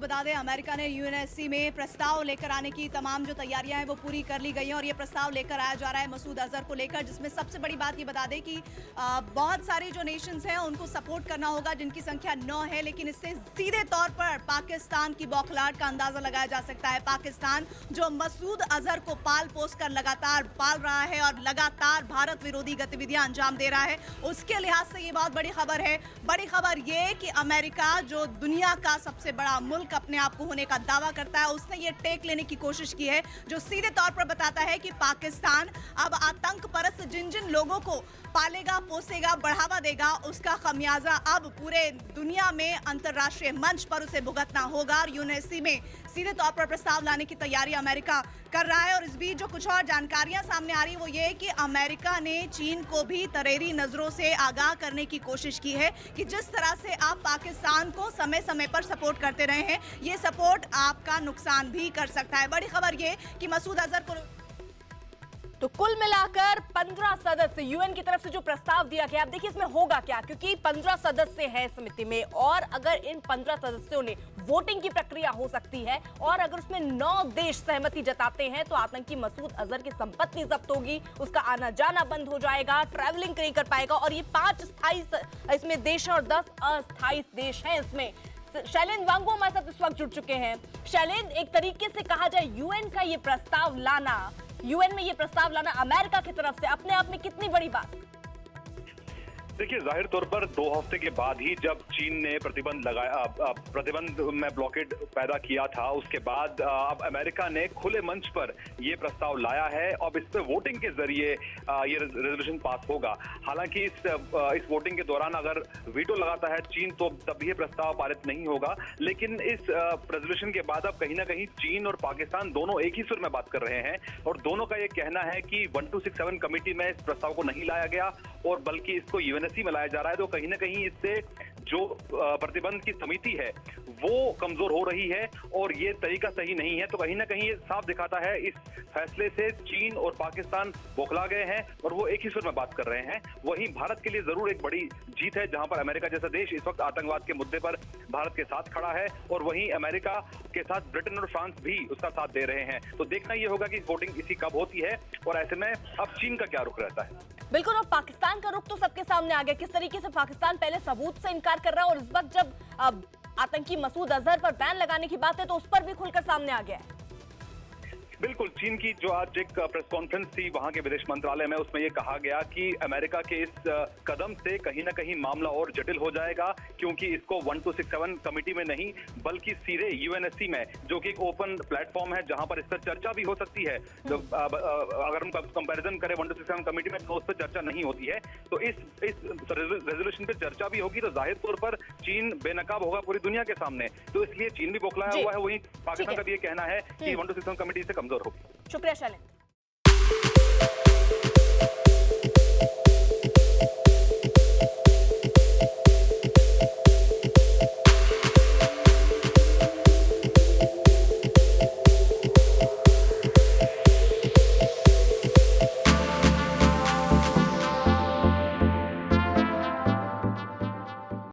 बता दें, अमेरिका ने यूएनएससी में प्रस्ताव लेकर आने की तमाम जो तैयारियां हैं वो पूरी कर ली गई हैं और ये प्रस्ताव लेकर आया जा रहा है मसूद अजहर को लेकर, जिसमें सबसे बड़ी बात ये बता दें कि बहुत सारी जो नेशंस हैं उनको सपोर्ट करना होगा, जिनकी संख्या 9 है। लेकिन इससे सीधे तौर पर पाकिस्तान की बौखलाहट का अंदाजा लगाया जा सकता है। पाकिस्तान जो मसूद अजहर को पाल पोस कर लगातार पाल रहा है और लगातार भारत विरोधी गतिविधियां अंजाम दे रहा है, उसके लिहाज से ये बहुत बड़ी खबर है। बड़ी खबर ये कि अमेरिका जो दुनिया का सबसे बड़ा मुल्क अपने आप को होने का दावा करता है, उसने ये टेक लेने की कोशिश की है, जो सीधे तौर पर बताता है कि पाकिस्तान अब आतंक परस्त जिन जिन लोगों को पालेगा, पोसेगा, बढ़ावा देगा, उसका खमियाजा अब पूरे दुनिया में अंतर्राष्ट्रीय मंच पर उसे भुगतना होगा। और यूएनएससी में सीधे तौर पर प्रस्ताव लाने की तैयारी अमेरिका कर रहा है। और इस बीच जो कुछ और जानकारियां सामने आ रही वो ये कि अमेरिका ने चीन को भी तरेरी नजरों से आगाह करने की कोशिश की है कि जिस तरह से आप पाकिस्तान को समय समय पर सपोर्ट करते रहे हैं, ये सपोर्ट आपका नुकसान भी कर सकता है। बड़ी खबर ये कि मसूद अजहर को तो कुल मिलाकर 15 सदस्य यूएन की तरफ से जो प्रस्ताव दिया गया, अब देखिए इसमें होगा क्या, क्योंकि 15 सदस्य हैं समिति में और अगर इन 15 सदस्यों ने वोटिंग की प्रक्रिया हो सकती है और अगर उसमें 9 देश सहमति जताते हैं तो आतंकी मसूद अजहर की संपत्ति जब्त होगी, उसका आना जाना बंद हो जाएगा, ट्रैवलिंग नहीं कर पाएगा और ये 5 स्थायी इसमें देश और 10 अस्थायी देश हैं। इसमें शैलेंद्र वांगो हमारे साथ इस वक्त जुड़ चुके हैं। शैलेंद्र, एक तरीके से कहा जाए यूएन का ये प्रस्ताव लाना, यूएन में ये प्रस्ताव लाना अमेरिका की तरफ से अपने आप में कितनी बड़ी बात? देखिए, जाहिर तौर पर 2 हफ्ते के बाद ही जब चीन ने प्रतिबंध में ब्लॉकेड पैदा किया था, उसके बाद अब अमेरिका ने खुले मंच पर ये प्रस्ताव लाया है। अब इस पर वोटिंग के जरिए ये रेजोल्यूशन पास होगा। हालांकि इस वोटिंग के दौरान अगर वीटो लगाता है चीन तो तब ये प्रस्ताव पारित नहीं होगा। लेकिन इस रेजोल्यूशन के बाद अब कहीं ना कहीं चीन और पाकिस्तान दोनों एक ही सुर में बात कर रहे हैं और दोनों का ये कहना है कि 1267 कमेटी में इस प्रस्ताव को नहीं लाया गया और बल्कि इसको यूएनएससी में लाया जा रहा है। तो कहीं ना कहीं इससे जो प्रतिबंध की समिति है वो कमजोर हो रही है और ये तरीका सही नहीं है। तो कहीं ना कहीं ये साफ दिखाता है इस फैसले से चीन और पाकिस्तान बौखला गए हैं और वो एक ही सुर में बात कर रहे हैं। वहीं भारत के लिए जरूर एक बड़ी जीत है, जहां पर अमेरिका जैसा देश इस वक्त आतंकवाद के मुद्दे पर भारत के साथ खड़ा है और वहीं अमेरिका के साथ ब्रिटेन और फ्रांस भी उसका साथ दे रहे हैं। तो देखना ये होगा कि वोटिंग इसी कब होती है और ऐसे में अब चीन का क्या रुख रहता है। बिल्कुल, और पाकिस्तान का रुख तो सबके सामने आ गया, किस तरीके से पाकिस्तान पहले सबूत से इनकार कर रहा है और इस वक्त जब आतंकी मसूद अजहर पर बैन लगाने की बात है तो उस पर भी खुलकर सामने आ गया है। बिल्कुल, चीन की जो आज एक प्रेस कॉन्फ्रेंस थी वहां के विदेश मंत्रालय में, उसमें ये कहा गया कि अमेरिका के इस कदम से कहीं ना कहीं मामला और जटिल हो जाएगा, क्योंकि इसको 1267 कमेटी में नहीं बल्कि सीधे यूएनएससी में, जो कि एक ओपन प्लेटफॉर्म है जहां पर इस पर चर्चा भी हो सकती है। जो अगर हम कंपैरिजन करें 1267 कमेटी में तो उस पर चर्चा नहीं होती है, तो इस रेजोल्यूशन पे चर्चा भी होगी तो जाहिर तौर पर चीन बेनकाब होगा पूरी दुनिया के सामने। तो इसलिए चीन भी बौखलाया हुआ है। वहीं पाकिस्तान का भी ये कहना है कि 1267 कमेटी से कमजोर होगी। शुक्रिया शैलेंद्र।